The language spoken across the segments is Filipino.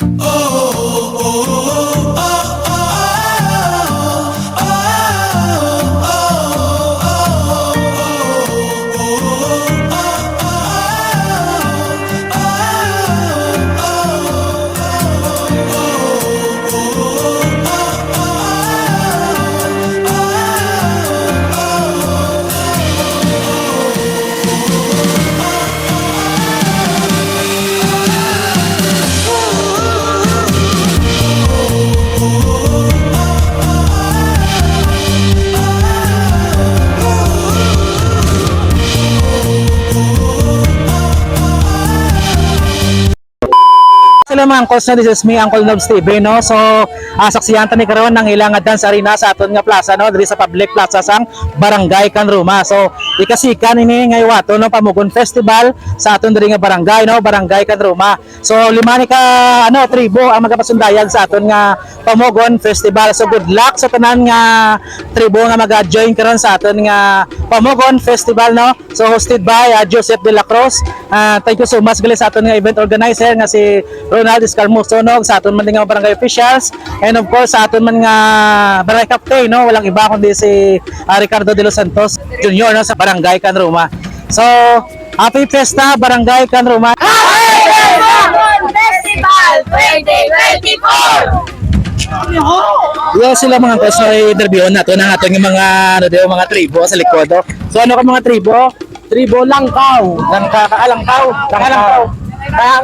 Hello mga uncles, no? This is me, Uncle Nobs TV, no? So, saksiyan tani karon ng ilang dance arena sa aton nga plaza, no? Diri sa public plaza sang Barangay Kanruma. So, ikasikan ini ngay wato no Pamugon Festival sa aton diri nga barangay, no? Barangay Kanruma. So, lima ni ka tribo ang magapasundayan sa aton nga Pamugon Festival. So, good luck sa tanan nga tribo nga maga-join karon sa aton nga Pamugon Festival, no? So, hosted by Joseph De La Cruz. Thank you so much gali sa aton nga event organizer nga si Ronald Escarmoso, no? Sa aton man nga barangay officials, and of course sa aton man nga barangay captain, no? Walang iba kundi si Ricardo de los Santos Jr., no? Sa Barangay Kanruma. So, happy fiesta Barangay Kanruma! Festival 2024! Yo sila mga uncles, so interview nato ng aton nga mga tribo sa likod, no? So ano ka mga tribo? Tribo Langkaw. Langkaw.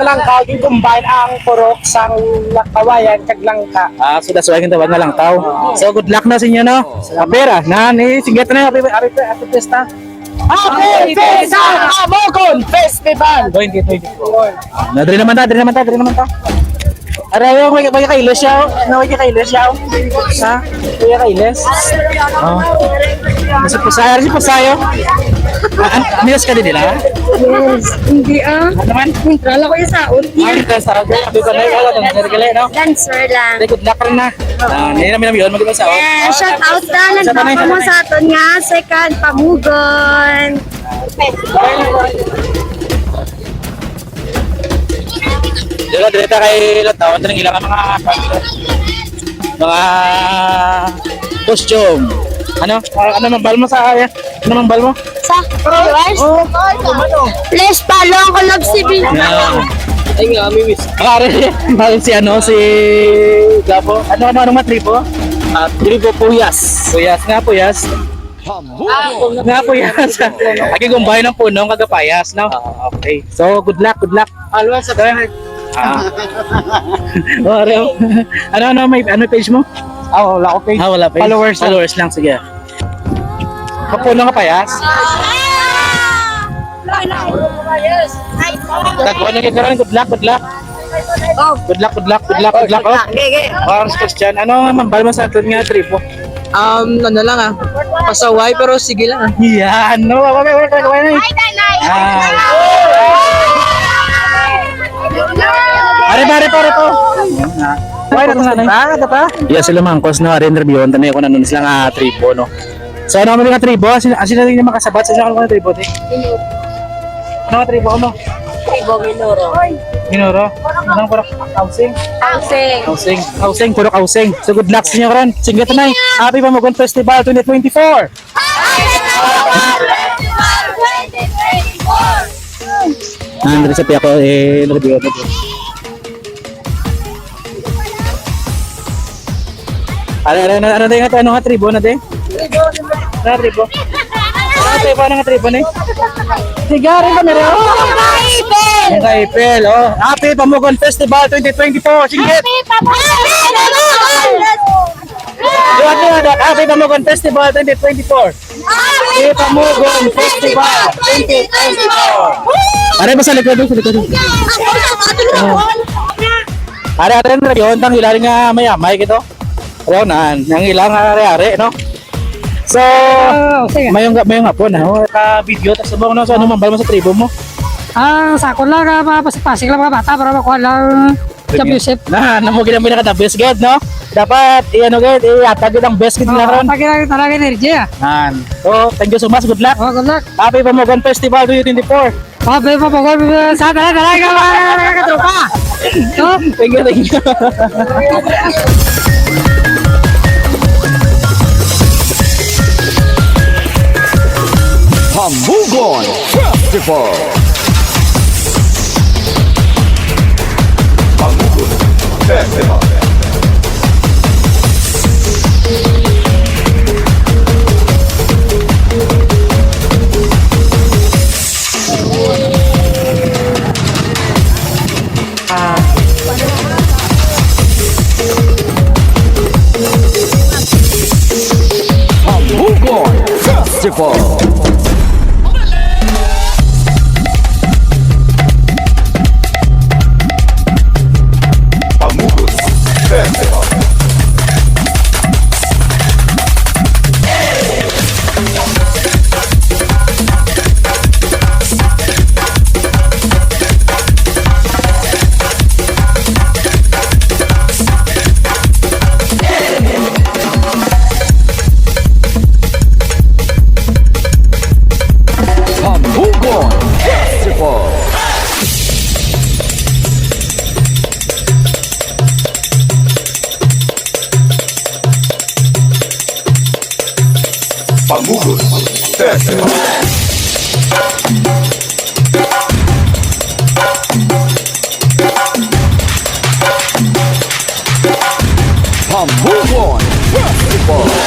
Langkaw yung combine ang purok sang kawayan kag langka. So that's why kita nga lang tao. So good luck na sa inyo, no? Pera, sigat na happy fiesta. Happy Fiesta Pamugon Festival! 2024. Nadri naman ta. Arayo, may kailos siya. May kailos siya. Ha? May kailos. Oh. Nasa pusayo. Milas ka din nila? Yes, hindi Ano naman? Kala ko yung saon. Sa radyo. Happy ka na no? Dancer lang. Good luck rin na. Hindi namin yun. Magiging sa Yeah, shout out na. Nagpapa mo sa aton nga. Second, Pamugon. Dito kay Lataw, ito ng ilang mga costume. Ano mambal mo sa aya? Ano mambal mo? Sa followers? Please follow ko lang si Bing. Ay nga, may miss. Bakit si Gabo? Ano matripo? Tribo Puyas. Puyas. Nga puyas. Lagi gumbay ng punong kagapayas, no? Okay. So, good luck. Always sa Ano page mo? wala ko page. Wala page. Followers lang, sige. Kapunong kapayas? Nagkuhan na kikaroon, good luck. Good luck. Parang Christian, ano mambal mo sa atin nga tripo? Ano lang pasaway pero sige lang Yan, no? Wala na. Pare po. Why na to? Yes, sila mga uncles, no? Interviewon tanay ko na nun sila nga tribo, no? So, ano mga tribo? Sila rin yung makasabat sa sila mga tribo, te? Ano mga tribo mo? Tribo Minoro? Anong puro housing, puro housing. So, good luck sa inyo karon. Sige tanay. Happy Pamugon Festival 2024! Nandito sa piya ko, nakabiyo ko. Ano nga tribo na din? Ano tribo? Ano nga tribo na? Sigari ba meron? Ang kaipel, oh. Happy Pamugon Festival 2024! Singgit! Happy Pamugon Festival 2024! Happy Pamugon Festival 2024! Are ba sa likod? Are na yun, tang ilan nga mayamay kito. Nang ilang are-are, no? So, mayong hapon, ka-video, tapos sabong, no? So, ano mambal mo sa tribo mo? Sakon lang pasik lang mga bata para makuha lang Job Yusef. Namugin ang pinaka-best guide, no? Dapat, iatag ang best guide nila ron. Pagkira talaga energy So, thank you so much, good luck. Good luck. Happy Pamugon Festival 2024. Oke, pokoknya sa talaga ka tropa. No? Thank you, thank you. Hambugon Festival. Hambugon Festival. Hambugon Festival. Hambugon Festival. Hambugon Festival. Hambugon Festival. Hambugon Festival. Hambugon Festival.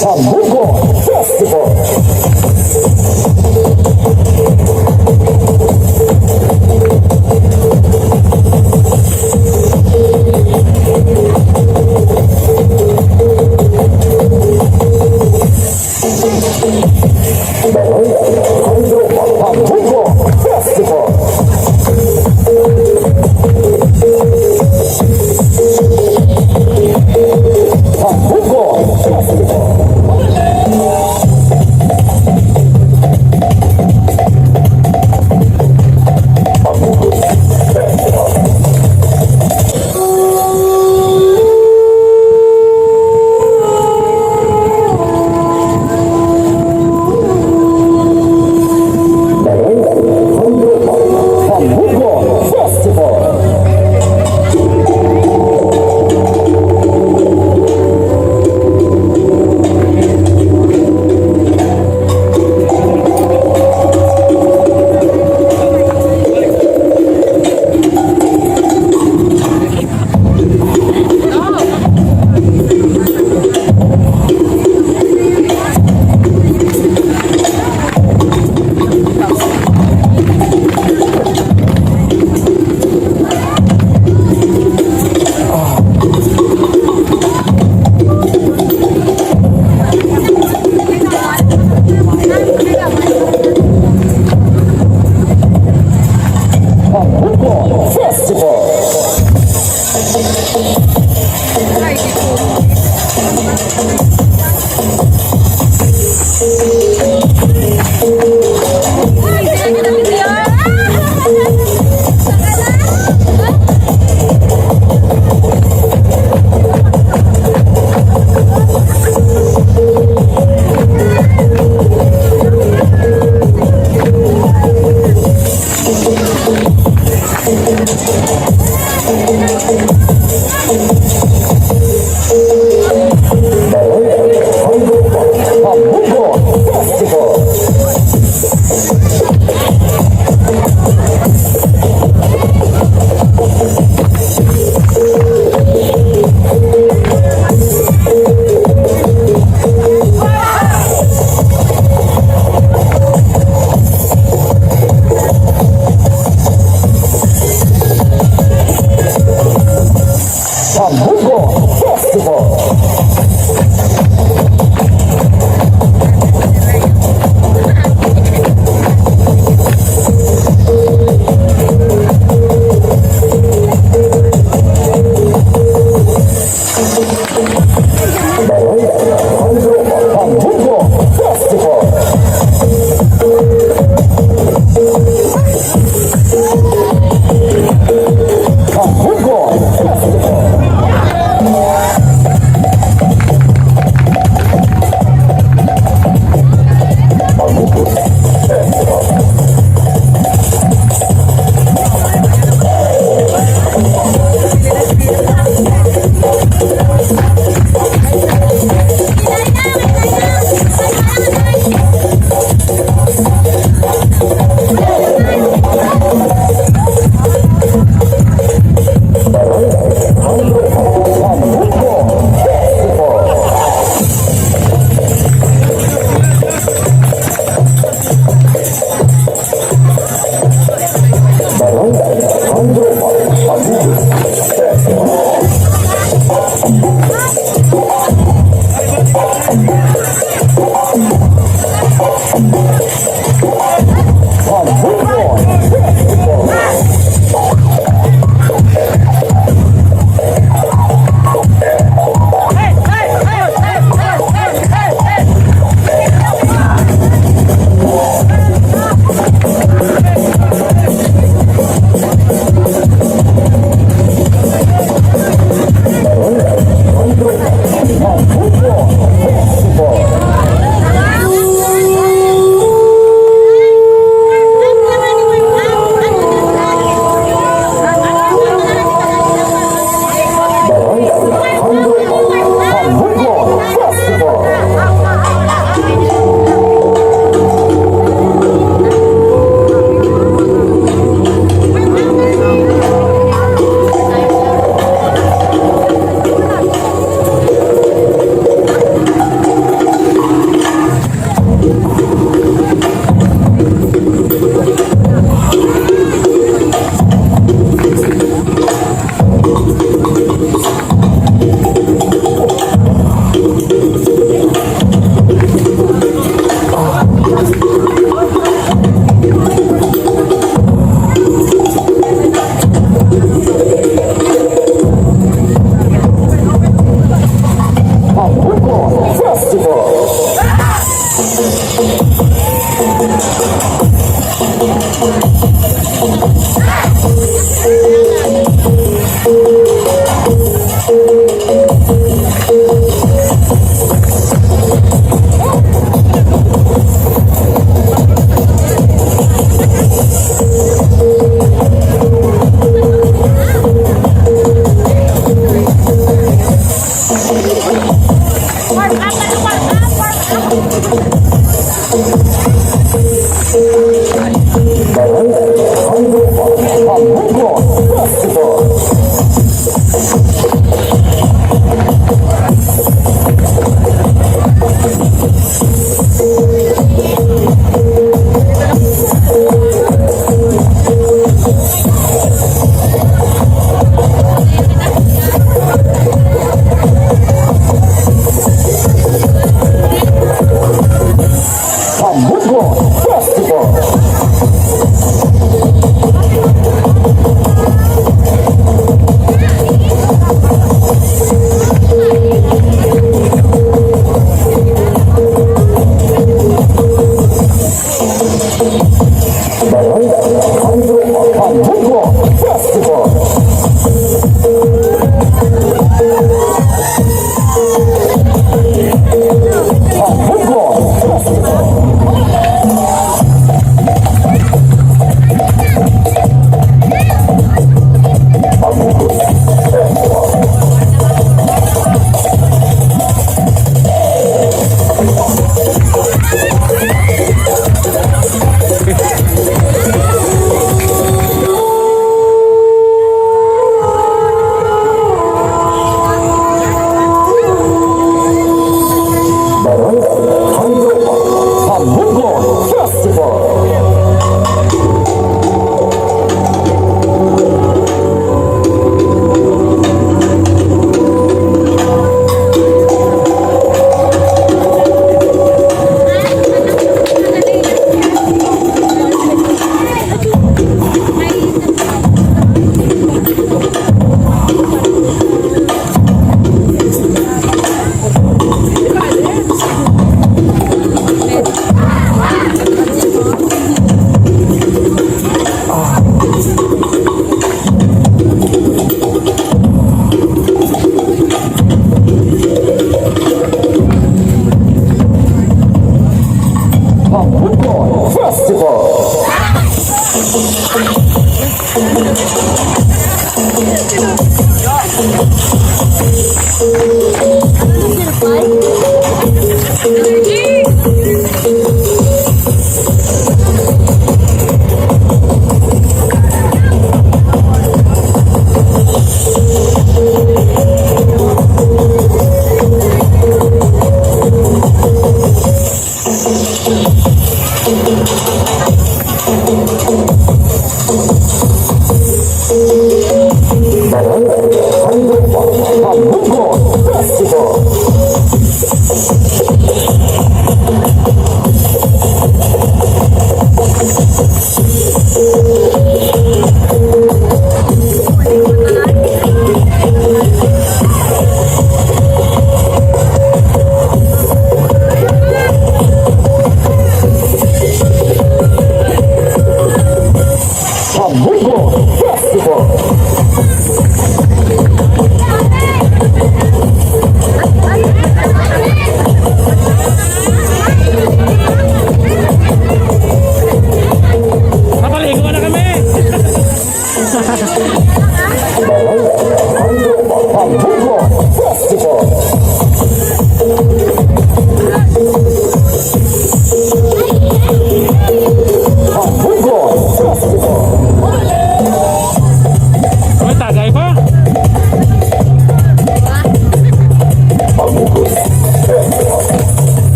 Pamugong Festival. Festival.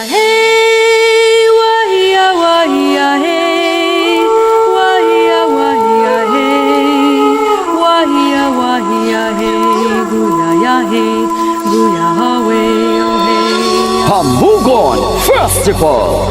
Hey, wahia, wahia, hey. Wahia, wahia, hey. Wahia, wahia, hey. Guya, ya, hey. Guya, hawe, oh, hey. Hamugon Festival.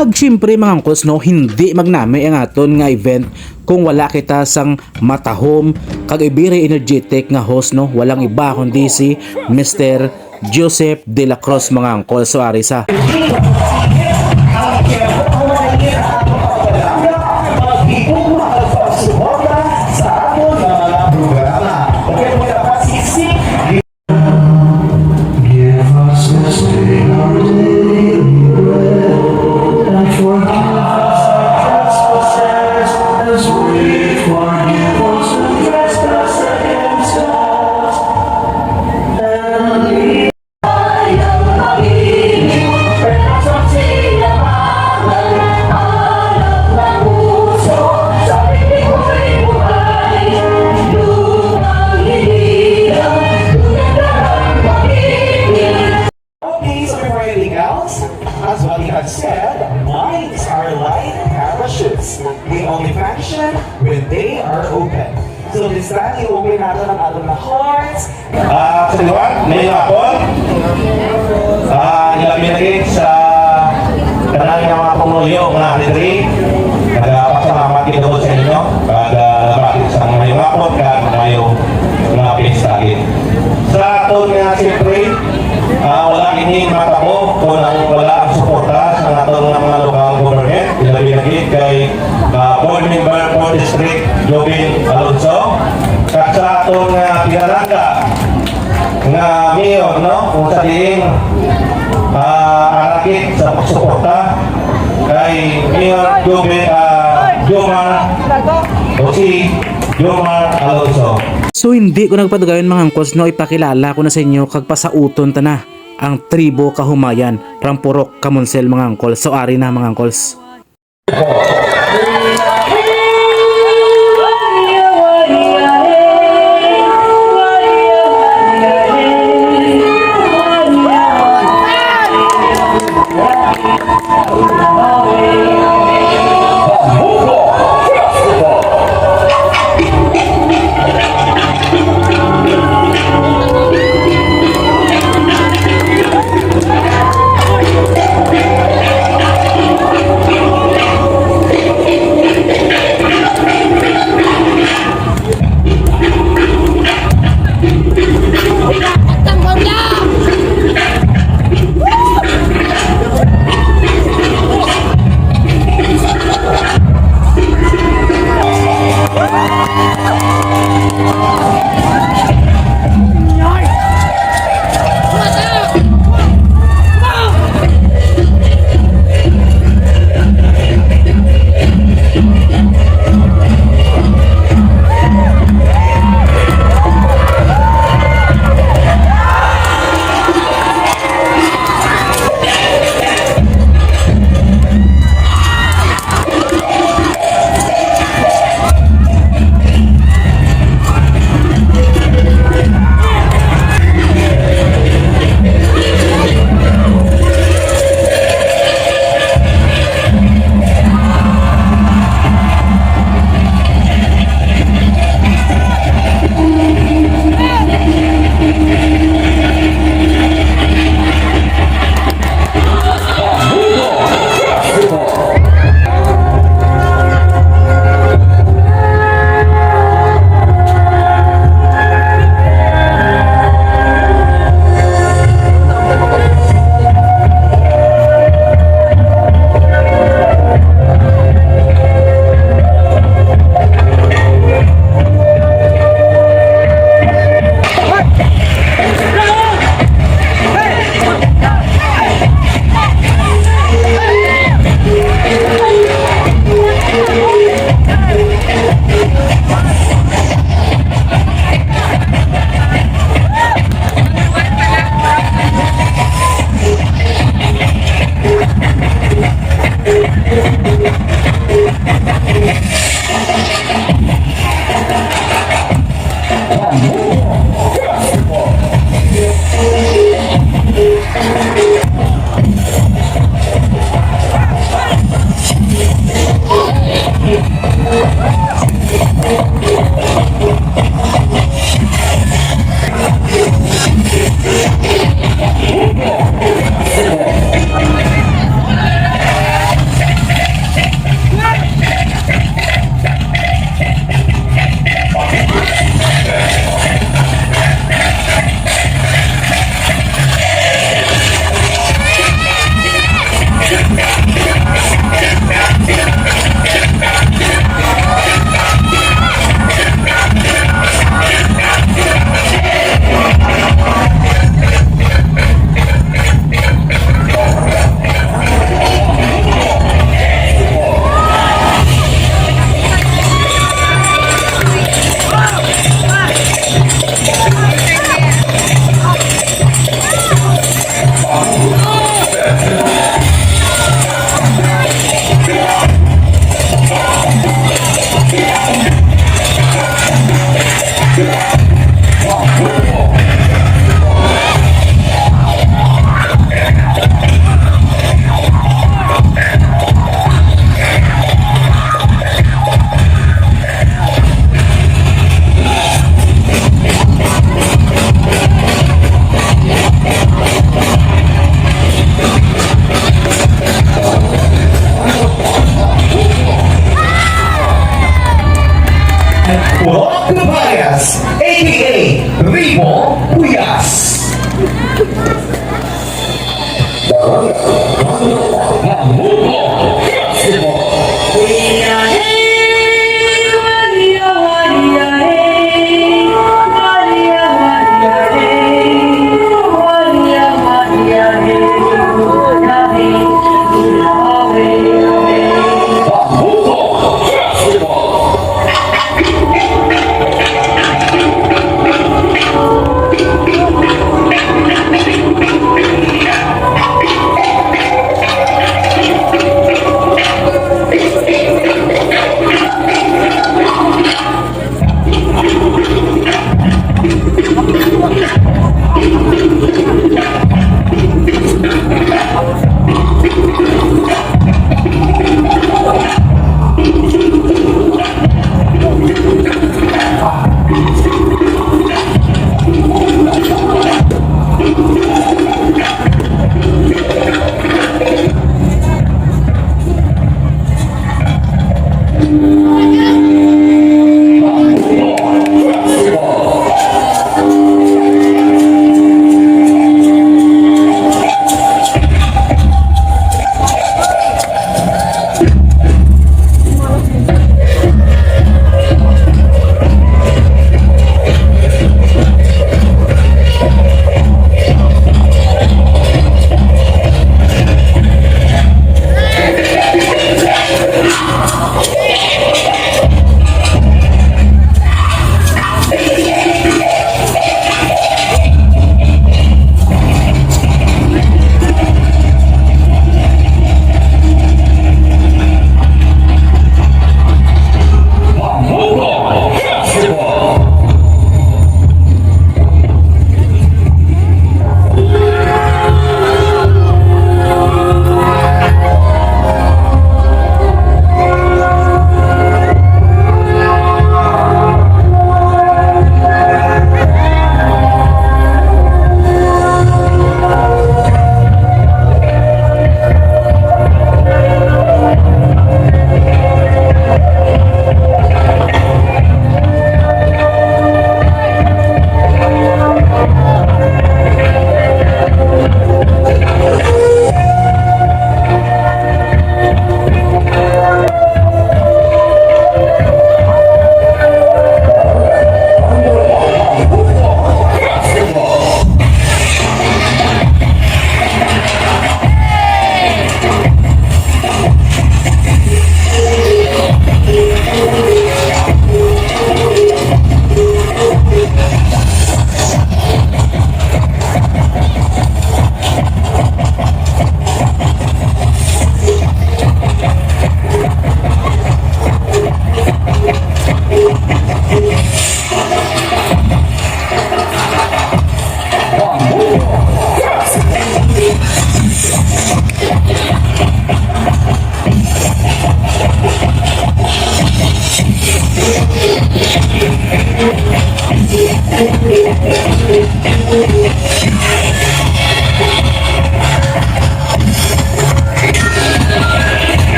Pag syempre mga angkos no, hindi magnami ang aton nga event kung wala kita sang matahom kag very energetic nga host no, walang iba kundi si Mr. Joseph De La Cruz mga angkos. So ari sa These before anything else, as what he had said, minds are like parachutes. They only function when they are open. So this time, i-open natin ang ating mga hearts. Sa liwan, ngayon ako, ilapinagin sa kanang ng mga pumulyo, mga atitri, nagpasalamat ito sa inyo, bakit sa ngayong ako, ngayong mga pinistagin. Sa aton nga siyempre, wala kini matabo kung wala ang suporta sa aton mga lokal government, ilapinagin kay board member for district, Jobin Alonso, at sa aton nga pinalangga, nga mayor, no? Kung sa diing arakit sa pagsuporta kay Mayor Jomar o si Jomar Alonso. So hindi ko nagpadagayon mga angkos no, ipakilala ko na sa inyo kag pasauton ta na ang tribo kahumayan from Purok Kamunsel mga angkol. So ari na mga angkols.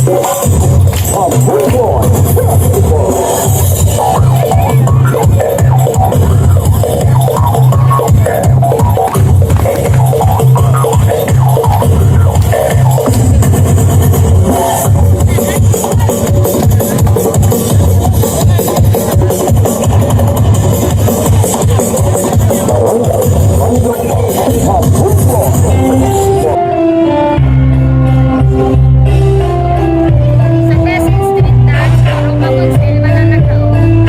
Sa Quezon Street Dance, ang pag-sale mananakaon.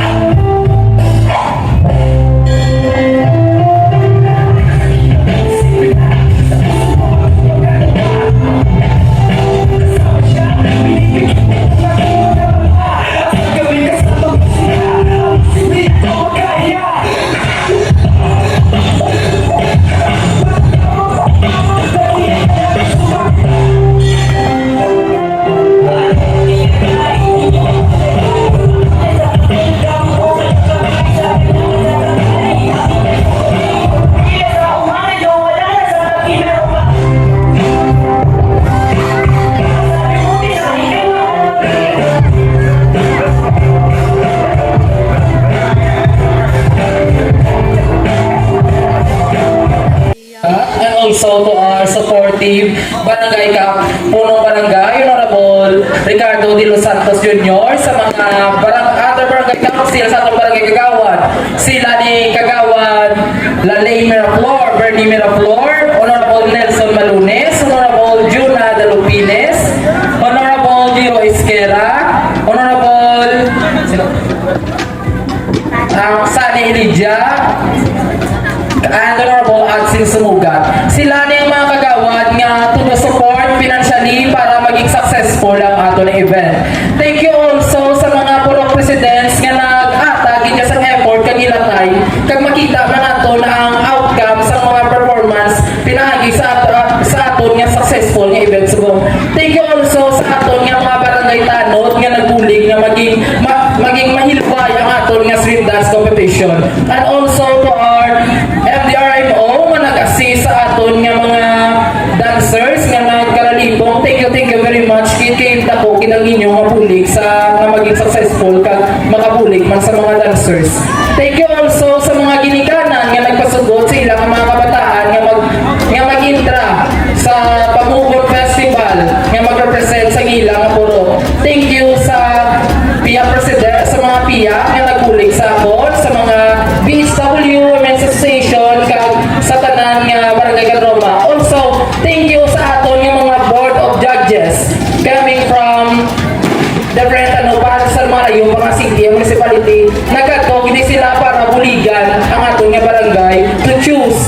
And also to our supportive Barangay Punong Barangay Honorable Ricardo de los Santos Jr. sa mga other barangay council sa atong barangay Kagawan. Sila ni Kagawan Lalay Miraflor, Bernie Miraflor, Honorable Nelson Malunes, Honorable Juna Dalupines, Honorable Giro Esquera, Honorable Sani Elijah, and Honorable Adsin Sumugat. Sila na yung mga kagawad nga to support financially para maging successful ang ato na event. Thank you also sa mga purok presidents nga nag-atag niya sa effort kagilatay kag makita man nato na ang outcome sa mga performance pinagi sa aton nga successful nga event subong. Thank you also sa aton nga mga barangay tanod nga nagbulig nga maging mahilbay ang aton nga street dance competition. And also to our MDRMO nga nag-assist sa aton nga mga dancers nga nagkaralibong. Thank you very much. Kita ko kinang inyo mabulig sa nga maging successful kag makabulig man sa mga dancers. Thank you also sa mga ginikanan nga nagpasugod sa ilang mga kabataan nga mag-intra sa Pamugon Festival nga mag-represent sa ilang puro. Thank you sa PIA President, sa mga PIA nga nagbulig sa akon, sa mga BSW, Women's Association, kag sa tanan nga Barangay Roma. Also, thank you sa aton nga mga Board of Judges coming from different para sa mga mga city, municipality. Nagkatog, hindi sila para buligan ang aton nga barangay to choose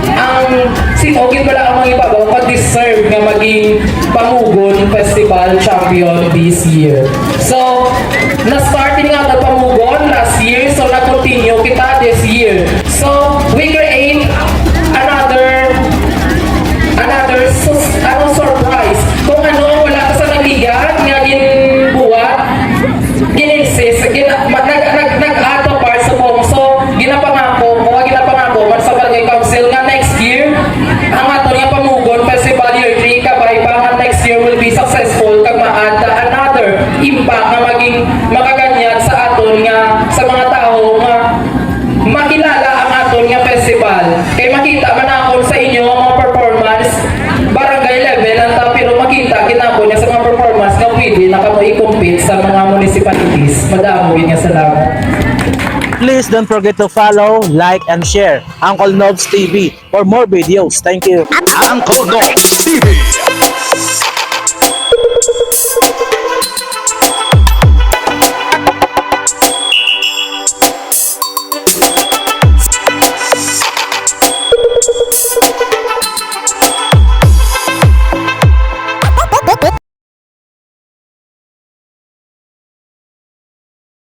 ang sinogin pala ang mga ibabaw pag-deserve nga maging Pamugon Festival Champion this year. So, na-starting nga ang Pamugon last year, so na-continue kita this year. So, we create another surprise. Kung ano, wala ka sa naligan, nga ginbuhat, gininsist, nag-ato part sa so, ginapangako, man sa Barangay Council nga next year, ang ato nga Pamugon Festival Year 3, kabay pa nga next year will be successful kag maada another impact nga maging makaganyan sa aton nga sa mga tao nga makilala ang aton nga festival. Kay makita man ako sa inyo ang mga performance barangay level ang pero makita kinapon niya sa mga performance nga pwede na kamo i-compete sa mga municipalities. Madamo yun nga salamat. Please don't forget to follow, like, and share Uncle Nobs TV for more videos. Thank you. Uncle Nobs TV.